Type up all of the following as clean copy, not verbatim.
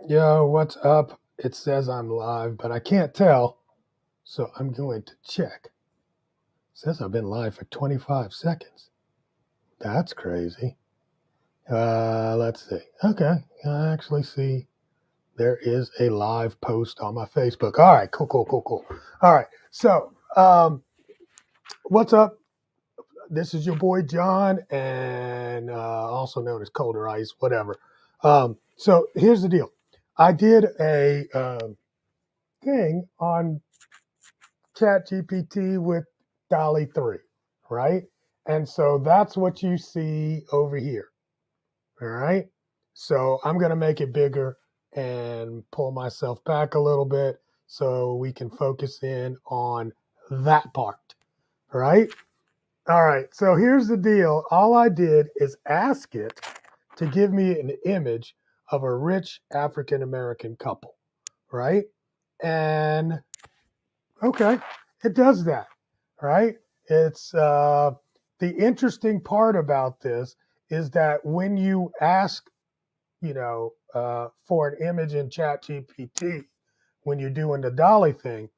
Yo, what's up? It says I'm live, but I can't tell, so I'm going to check. It says I've been live for 25 seconds. That's crazy. Let's see. Okay, I actually see there is a live post on my Facebook. All right, cool. All right, so what's up? This is your boy John, and also known as Colder Ice, whatever. So here's the deal. I did a thing on Chat GPT with Dolly 3, right? And so that's what you see over here. All right. So I'm going to make it bigger and pull myself back a little bit so we can focus in on that part. All right. All right. So here's the deal. All I did is ask it to give me an image of a rich African American couple. Right. And okay, it does that, right? It's the interesting part about this is that when you ask, for an image in Chat GPT, when you're doing the Dolly thing,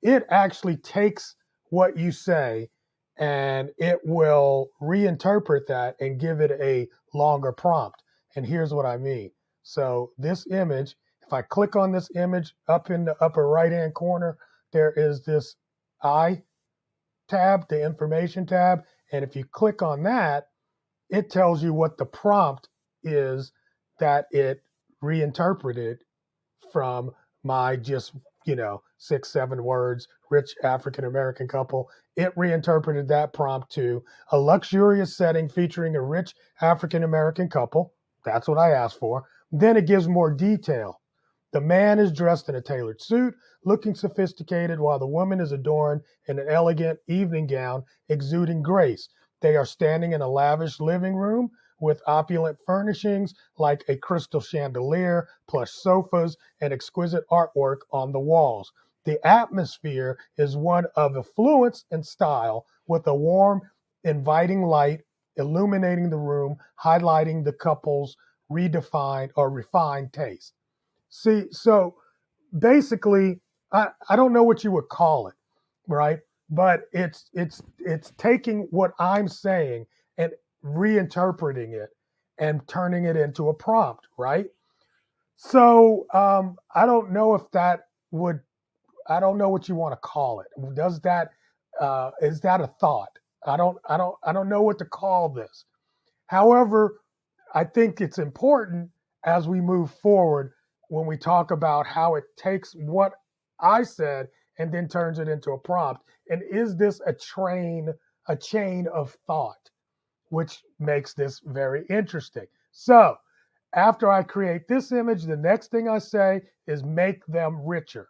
it actually takes what you say and it will reinterpret that and give it a longer prompt. And here's what I mean. So this image, if I click on this image up in the upper right hand corner, there is this I tab, the information tab. And if you click on that, it tells you what the prompt is that it reinterpreted from my just, 6, 7 words, rich African American couple. It reinterpreted that prompt to a luxurious setting featuring a rich African American couple. That's what I asked for. Then it gives more detail. The man is dressed in a tailored suit, looking sophisticated, while the woman is adorned in an elegant evening gown, exuding grace. They are standing in a lavish living room with opulent furnishings like a crystal chandelier, plush sofas, and exquisite artwork on the walls. The atmosphere is one of affluence and style, with a warm, inviting light illuminating the room, highlighting the couple's redefined or refined taste. See, so basically, I don't know what you would call it, right? But it's taking what I'm saying and reinterpreting it and turning it into a prompt, right? So I don't know if that would. I don't know what you want to call it. Does that is that a thought? I don't know what to call this. However, I think it's important as we move forward when we talk about how it takes what I said and then turns it into a prompt. And is this a chain of thought, which makes this very interesting. So after I create this image, the next thing I say is make them richer,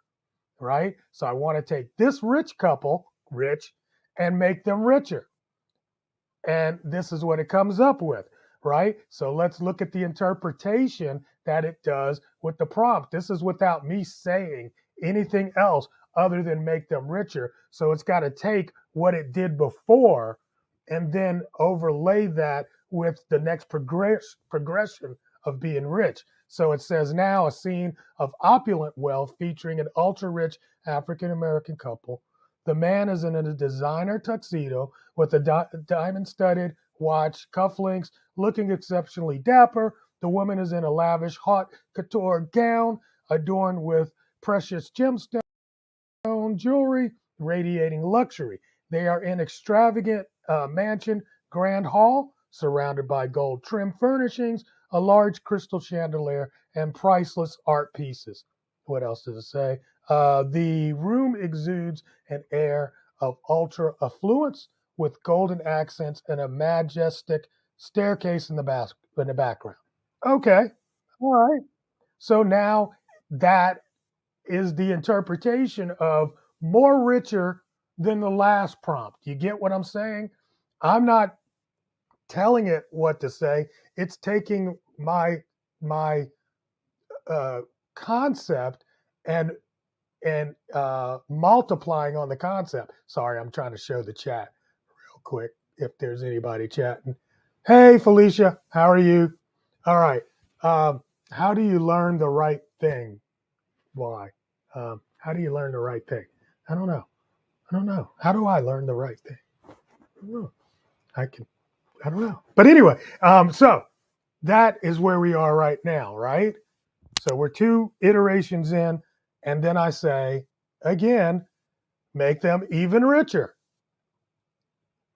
right? So I want to take this rich couple, rich, and make them richer. And this is what it comes up with, right? So let's look at the interpretation that it does with the prompt. This is without me saying anything else other than make them richer. So it's got to take what it did before and then overlay that with the next progression of being rich. So it says now a scene of opulent wealth featuring an ultra rich African American couple. The man is in a designer tuxedo with a diamond studded watch, cufflinks, looking exceptionally dapper. The woman is in a lavish haute couture gown adorned with precious gemstones jewelry, radiating luxury. They are in extravagant mansion, grand hall, surrounded by gold trim furnishings, a large crystal chandelier, and priceless art pieces. What else does it say? The room exudes an air of ultra affluence with golden accents and a majestic staircase in the background. Okay, all right. So now that is the interpretation of more richer than the last prompt. You get what I'm saying? I'm not telling it what to say. It's taking my uh, concept and multiplying on the concept. Sorry, I'm trying to show the chat real quick if there's anybody chatting. Hey, Felicia, how are you? All right. How do you learn the right thing. Why? How do you learn the right thing? I don't know. I don't know. How do I learn the right thing? I don't know. I can. I don't know. But anyway, so that is where we are right now, right? So we're 2 iterations in, and then I say again, make them even richer.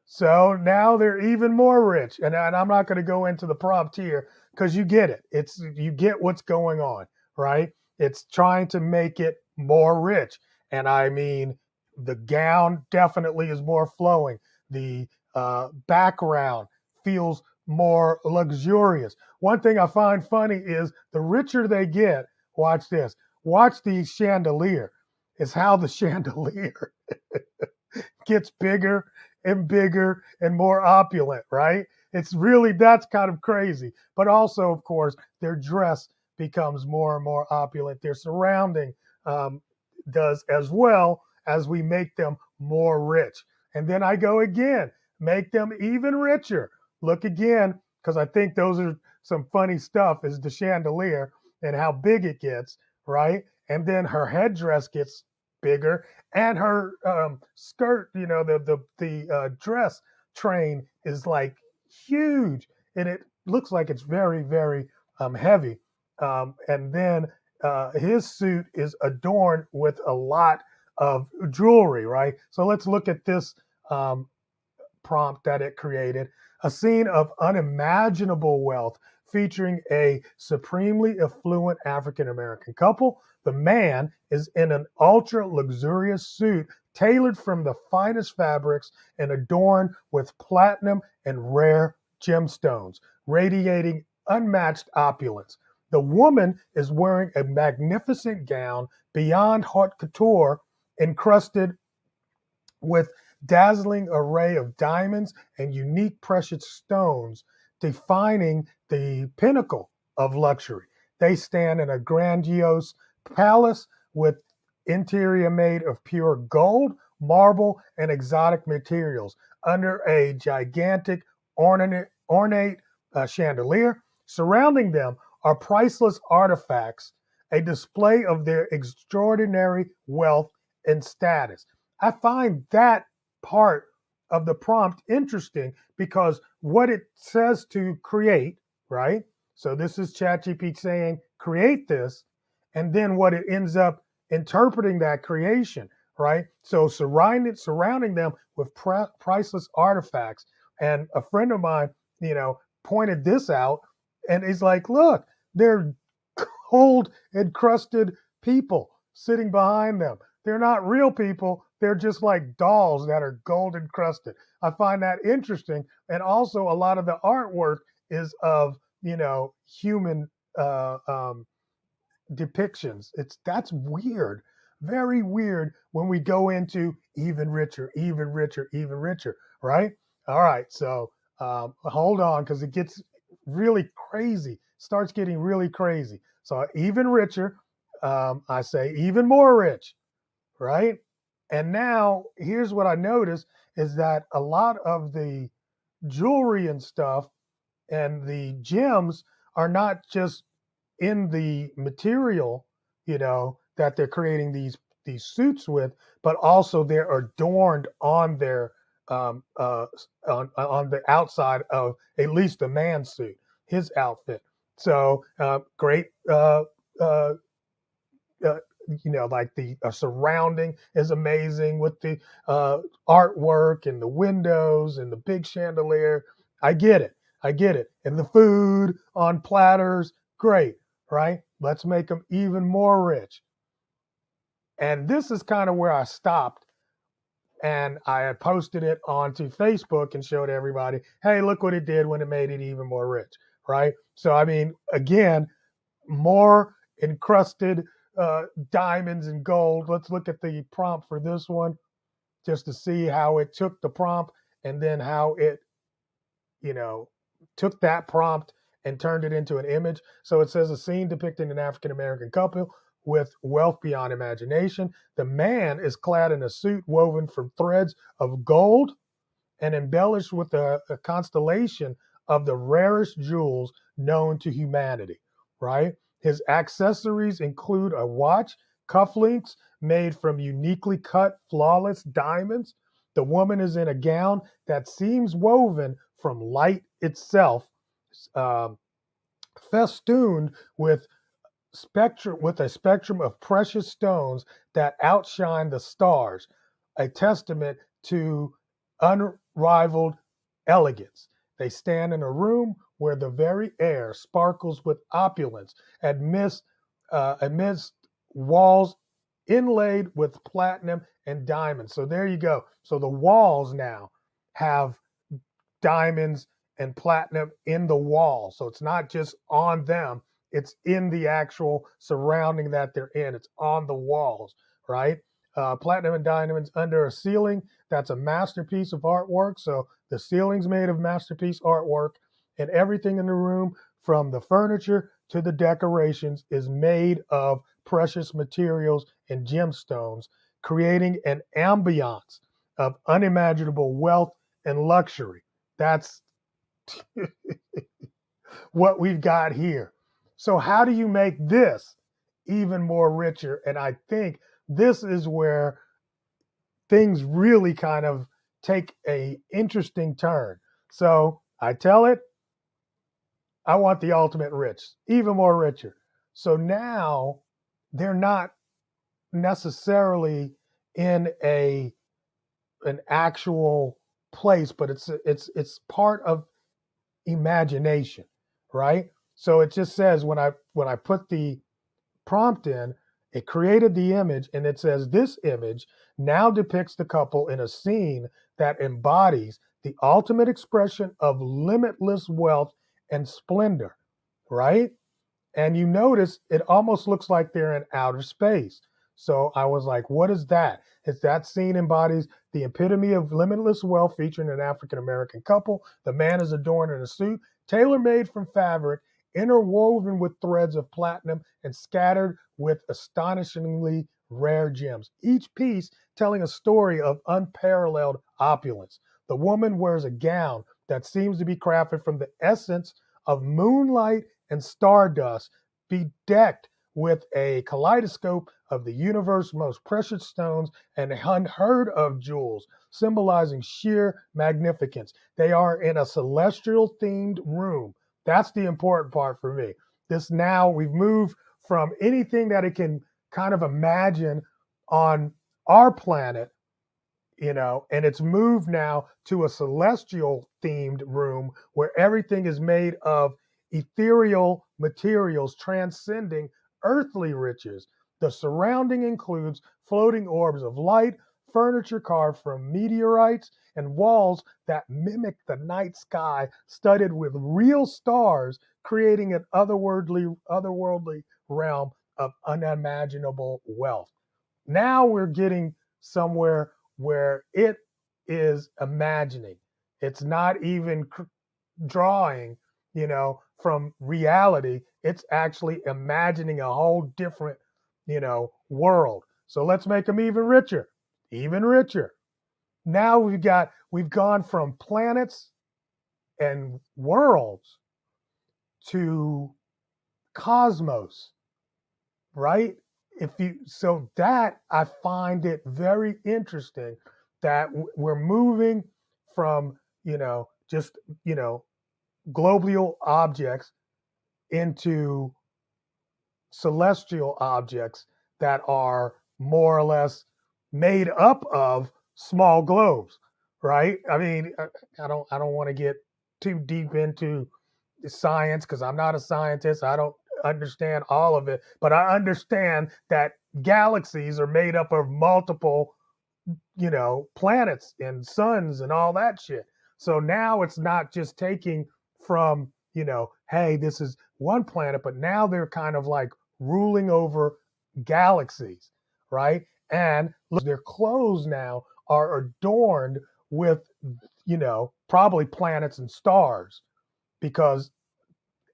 So now they're even more rich. And I'm not going to go into the prompt here because you get it. You get what's going on, right? It's trying to make it more rich. And I mean, the gown definitely is more flowing. The background feels more luxurious. One thing I find funny is the richer they get, watch this. Watch the chandelier. Is how the chandelier gets bigger and more opulent, right? It's really, that's kind of crazy. But also, of course, their dress becomes more and more opulent. Their surrounding does as well as we make them more rich. And then I go again, make them even richer. Look again, because I think those are some funny stuff, is the chandelier and how big it gets, right? And then her headdress gets bigger, and her skirt, the dress train is like huge, and it looks like it's very, very heavy. And then his suit is adorned with a lot of jewelry, right? So let's look at this um, prompt that it created. A scene of unimaginable wealth featuring a supremely affluent African American couple. The man is in an ultra luxurious suit tailored from the finest fabrics and adorned with platinum and rare gemstones, radiating unmatched opulence. The woman is wearing a magnificent gown beyond haute couture, encrusted with dazzling array of diamonds and unique precious stones, defining the pinnacle of luxury. They stand in a grandiose palace with interior made of pure gold, marble, and exotic materials under a gigantic ornate chandelier. Surrounding them are priceless artifacts, a display of their extraordinary wealth and status. I find that part of the prompt interesting because what it says to create, right? So this is ChatGPT saying, create this, and then what it ends up interpreting that creation, right? So surrounding them with priceless artifacts. And a friend of mine, pointed this out, and he's like, look, they're gold encrusted people sitting behind them. They're not real people. They're just like dolls that are gold encrusted. I find that interesting. And also, a lot of the artwork is of, human depictions. That's weird, very weird when we go into even richer, even richer, even richer, right? All right, so hold on because it gets really crazy. Starts getting really crazy. So even richer, I say even more rich, right? And now here's what I noticed is that a lot of the jewelry and stuff and the gems are not just in the material, that they're creating these suits with, but also they're adorned on their on the outside of at least the man's suit, his outfit. So great uh, uh, like the surrounding is amazing with the artwork and the windows and the big chandelier. I get it. I get it. And the food on platters, great, right? Let's make them even more rich. And this is kind of where I stopped. And I had posted it onto Facebook and showed everybody, hey, look what it did when it made it even more rich, right? So, I mean, again, more encrusted diamonds and gold. Let's look at the prompt for this one just to see how it took the prompt and then how it, you know, took that prompt and turned it into an image. So it says a scene depicting an African American couple with wealth beyond imagination. The man is clad in a suit woven from threads of gold and embellished with a constellation of the rarest jewels known to humanity, right? His accessories include a watch, cufflinks made from uniquely cut, flawless diamonds. The woman is in a gown that seems woven from light itself, um, festooned with a spectrum of precious stones that outshine the stars, a testament to unrivaled elegance. They stand in a room where the very air sparkles with opulence amidst walls inlaid with platinum and diamonds. So there you go. So the walls now have diamonds and platinum in the wall. So it's not just on them, it's in the actual surrounding that they're in. It's on the walls, right? Platinum and diamonds under a ceiling. That's a masterpiece of artwork. So the ceiling's made of masterpiece artwork, and everything in the room, from the furniture to the decorations, is made of precious materials and gemstones, creating an ambiance of unimaginable wealth and luxury. That's what we've got here. So how do you make this even more richer? And I think this is where things really kind of take a interesting turn. So I tell it, I want the ultimate rich, even more richer. So now they're not necessarily in an actual place, but it's part of imagination, right? So it just says when I put the prompt in, it created the image, and it says this image now depicts the couple in a scene that embodies the ultimate expression of limitless wealth and splendor, right? And you notice it almost looks like they're in outer space. So I was like, what is that? It's that scene embodies the epitome of limitless wealth, featuring an African American couple. The man is adorned in a suit, tailor made from fabric, interwoven with threads of platinum and scattered with astonishingly rare gems. Each piece telling a story of unparalleled opulence. The woman wears a gown that seems to be crafted from the essence of moonlight and stardust, bedecked with a kaleidoscope of the universe's most precious stones and unheard of jewels, symbolizing sheer magnificence. They are in a celestial themed room. That's the important part for me. This now, we've moved from anything that it can kind of imagine on our planet, and it's moved now to a celestial themed room where everything is made of ethereal materials transcending earthly riches. The surrounding includes floating orbs of light, furniture carved from meteorites, and walls that mimic the night sky, studded with real stars, creating an otherworldly realm of unimaginable wealth. Now we're getting somewhere where it is imagining. It's not even drawing, from reality. It's actually imagining a whole different, world. So let's make them even richer, even richer. Now we've gone from planets and worlds to cosmos, right? If you so that I find it very interesting that we're moving from just global objects into celestial objects that are more or less made up of small globes, right? I mean, I don't want to get too deep into science because I'm not a scientist. I don't understand all of it, but I understand that galaxies are made up of multiple, planets and suns and all that shit. So now it's not just taking from, hey, this is one planet, but now they're kind of like ruling over galaxies, right? And their clothes now are adorned with, probably planets and stars, because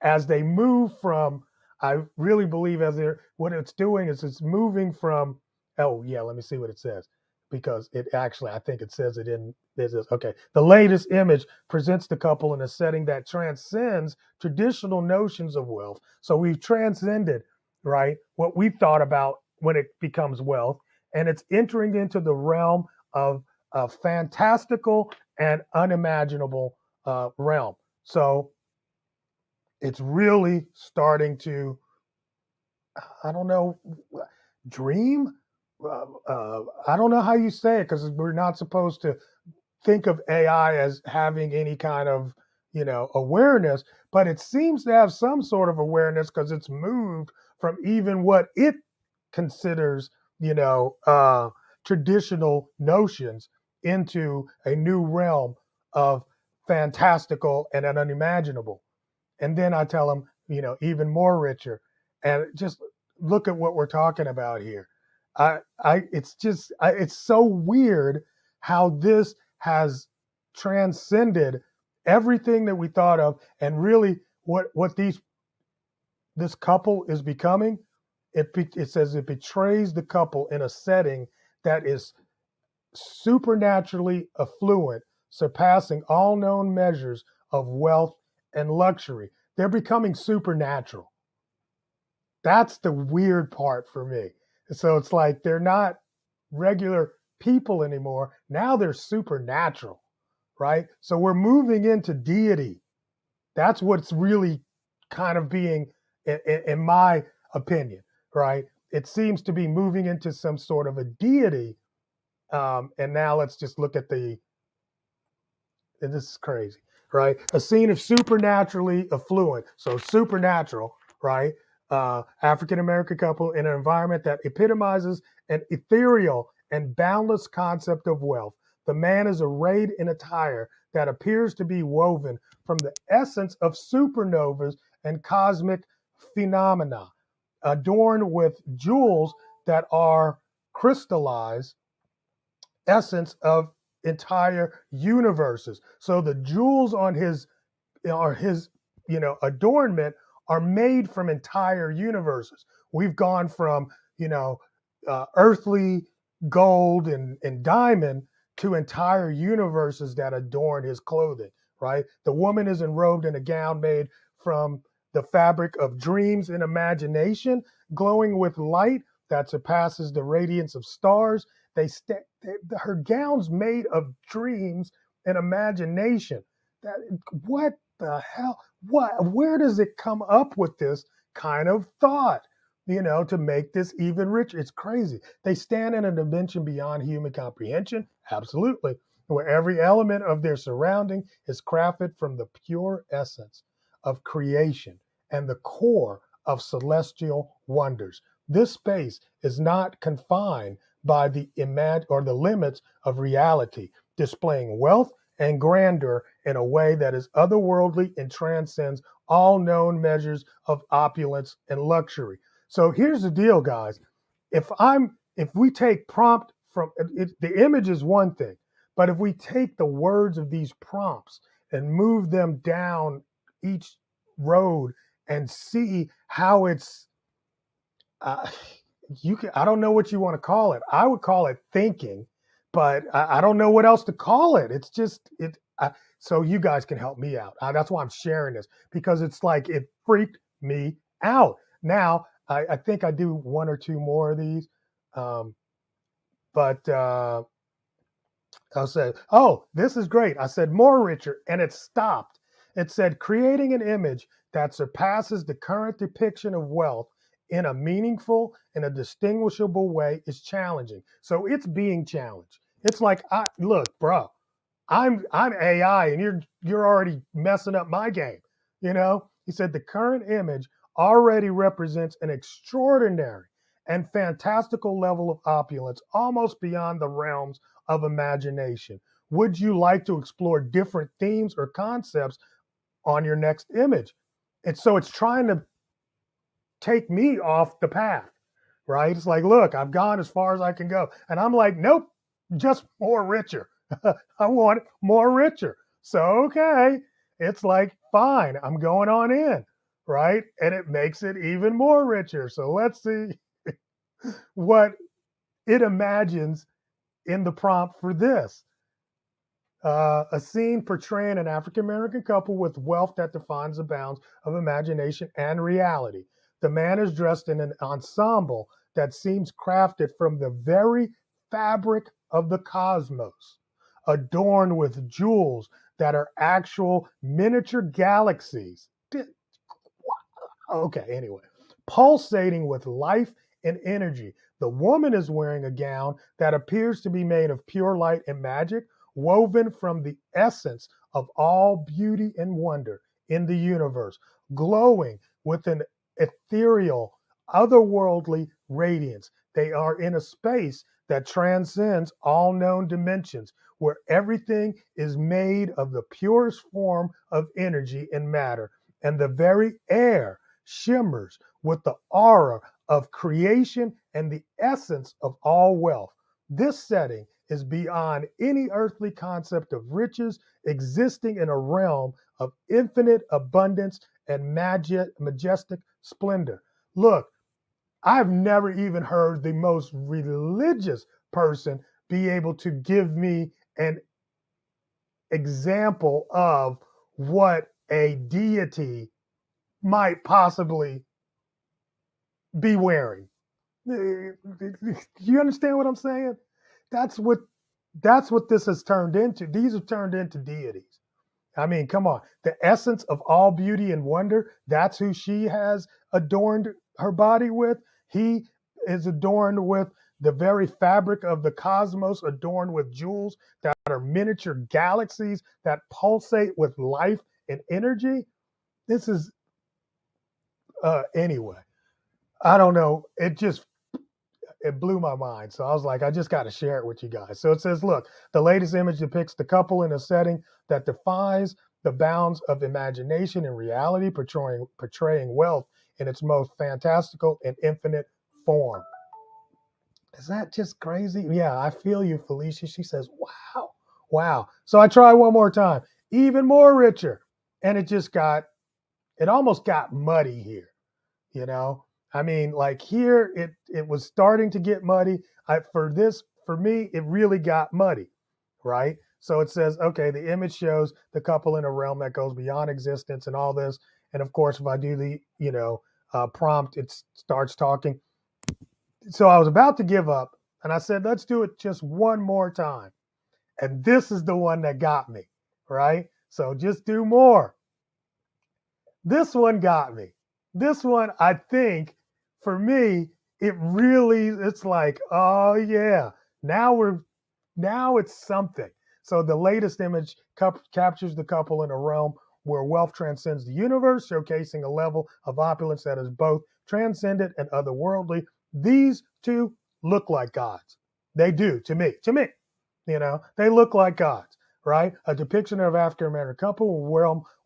as they move from, I really believe as they're, what it's doing is it's moving from, oh yeah, let me see what it says. because it actually, I think it says it in this. Okay. The latest image presents the couple in a setting that transcends traditional notions of wealth. So we've transcended, right, what we thought about when it becomes wealth, and it's entering into the realm of fantastical and unimaginable realm. So it's really starting to, I don't know, dream. I don't know how you say it because we're not supposed to think of AI as having any kind of, awareness, but it seems to have some sort of awareness because it's moved from even what it considers, traditional notions into a new realm of fantastical and unimaginable. And then I tell them, even more richer. And just look at what we're talking about here. It's just, it's so weird how this has transcended everything that we thought of, and really what this couple is becoming. It says it betrays the couple in a setting that is supernaturally affluent, surpassing all known measures of wealth and luxury. They're becoming supernatural. That's the weird part for me. So it's like they're not regular people anymore. Now they're supernatural, right? So we're moving into deity. That's what's really kind of being, in my opinion, right? It seems to be moving into some sort of a deity. And now let's just look at and this is crazy, right? A scene of supernaturally affluent, so supernatural, right? African American couple in an environment that epitomizes an ethereal and boundless concept of wealth. The man is arrayed in attire that appears to be woven from the essence of supernovas and cosmic phenomena, adorned with jewels that are crystallized essence of entire universes. So the jewels on his adornment are made from entire universes. We've gone from earthly gold and diamond to entire universes that adorn his clothing. Right. The woman is enrobed in a gown made from the fabric of dreams and imagination, glowing with light that surpasses the radiance of stars. Her gown's made of dreams and imagination. That what the hell? Where does it come up with this kind of thought? To make this even richer. It's crazy. They stand in a dimension beyond human comprehension. Absolutely. Where every element of their surrounding is crafted from the pure essence of creation and the core of celestial wonders. This space is not confined by the the limits of reality, displaying wealth and grandeur in a way that is otherworldly and transcends all known measures of opulence and luxury. So here's the deal, guys. If we take prompt from the image is one thing, but if we take the words of these prompts and move them down each road and see how it's uh, I don't know what you want to call it. I would call it thinking, but I don't know what else to call it. It's just it. So you guys can help me out. That's why I'm sharing this, because it's like it freaked me out. Now I think I do one or two more of these, um, but I said, "Oh, this is great." I said, "More richer," and it stopped. It said, "Creating an image that surpasses the current depiction of wealth in a meaningful and a distinguishable way is challenging." So it's being challenged. It's like, I look, bro, I'm AI, and you're already messing up my game. He said the current image already represents an extraordinary and fantastical level of opulence, almost beyond the realms of imagination. Would you like to explore different themes or concepts on your next image? And so it's trying to take me off the path, right? It's like, look, I've gone as far as I can go. And I'm like, nope, just more richer. I want more richer. So, okay, it's like, fine, I'm going on in, right? And it makes it even more richer. So let's see what it imagines in the prompt for this. A scene portraying an African American couple with wealth that defines the bounds of imagination and reality. The man is dressed in an ensemble that seems crafted from the very fabric of the cosmos, adorned with jewels that are actual miniature galaxies. Okay, anyway, pulsating with life and energy. The woman is wearing a gown that appears to be made of pure light and magic, woven from the essence of all beauty and wonder in the universe, glowing with an ethereal, otherworldly radiance. They are in a space that transcends all known dimensions, where everything is made of the purest form of energy and matter, and the very air shimmers with the aura of creation and the essence of all wealth. This setting is beyond any earthly concept of riches, existing in a realm of infinite abundance and majestic splendor. Look, I've never even heard the most religious person be able to give me an example of what a deity might possibly be wearing. Do you understand what I'm saying? That's what that's what this has turned into. These have turned into deities. I mean, come on. The essence of all beauty and wonder, that's who she has adorned her body with. He is adorned with the very fabric of the cosmos, adorned with jewels that are miniature galaxies that pulsate with life and energy. This is, anyway, I don't know. It blew my mind. So I was like, I just got to share it with you guys. So it says, look, the latest image depicts the couple in a setting that defies the bounds of imagination and reality, portraying wealth in its most fantastical and infinite form. Is that just crazy? Yeah, I feel you, Felicia. She says, wow, wow. So I try one more time, even more richer. And it almost got muddy here. You know, I mean, like here it was starting to get muddy. For me it really got muddy, right? So it says, okay, the image shows the couple in a realm that goes beyond existence and all this. And of course, if I do the prompt, it starts talking. So I was about to give up, and I said, let's do it just one more time. And this is the one that got me, right? So just do more. This one got me. This one, I think, for me, it's like, oh yeah, now it's something. So the latest image captures the couple in a realm where wealth transcends the universe, showcasing a level of opulence that is both transcendent and otherworldly. These two look like gods. They do to me. They look like gods, right? A depiction of African American couple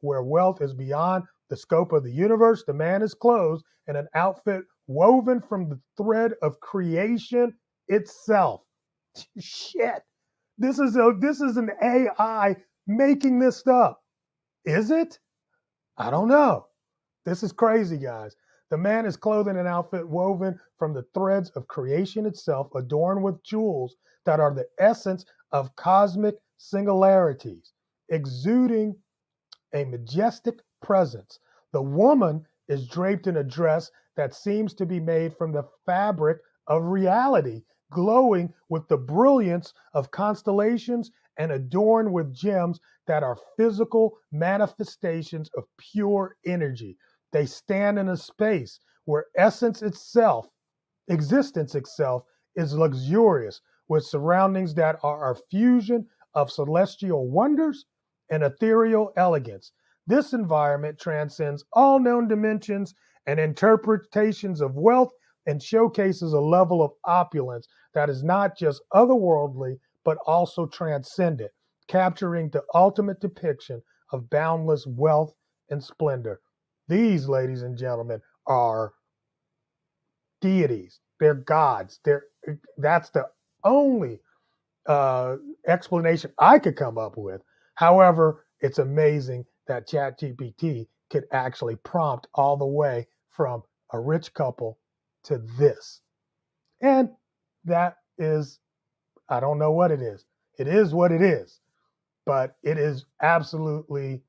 where wealth is beyond the scope of the universe. The man is clothed in an outfit woven from the thread of creation itself. Shit. This is an AI making this stuff. Is it? I don't know. This is crazy, guys. The man is clothed in an outfit woven from the threads of creation itself, adorned with jewels that are the essence of cosmic singularities, exuding a majestic presence. The woman is draped in a dress that seems to be made from the fabric of reality, glowing with the brilliance of constellations and adorned with gems that are physical manifestations of pure energy. They stand in a space where existence itself, is luxurious, with surroundings that are a fusion of celestial wonders and ethereal elegance. This environment transcends all known dimensions and interpretations of wealth and showcases a level of opulence that is not just otherworldly, but also transcendent, capturing the ultimate depiction of boundless wealth and splendor. These, ladies and gentlemen, are deities. They're gods. That's the only explanation I could come up with. However, it's amazing that ChatGPT could actually prompt all the way from a rich couple to this. And that is I don't know what it is. It is what it is, but it is absolutely,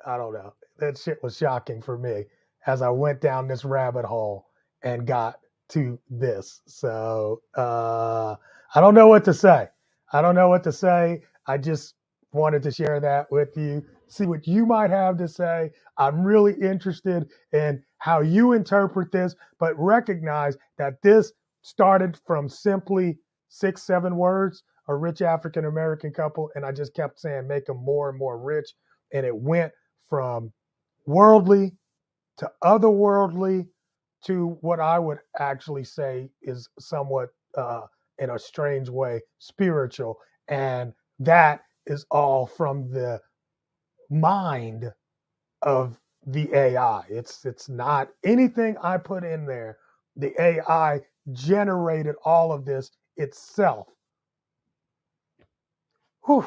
I don't know. That shit was shocking for me as I went down this rabbit hole and got to this. So I don't know what to say. I don't know what to say. I just wanted to share that with you, see what you might have to say. I'm really interested in how you interpret this, but recognize that this started from simply 6, 7 words, a rich African American couple. And I just kept saying, make them more and more rich. And it went from worldly to otherworldly to what I would actually say is somewhat, in a strange way, spiritual. And that is all from the mind of the AI. It's not anything I put in there. The AI generated all of this itself. Whew.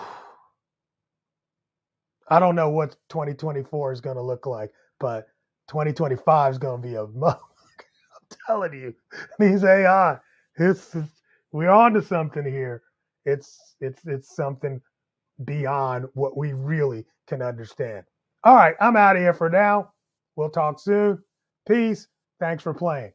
I don't know what 2024 is going to look like, but 2025 is going to be a telling you, these AI, it's we're on to something here. It's something beyond what we really can understand. All right, I'm out of here for now. We'll talk soon. Peace. Thanks for playing.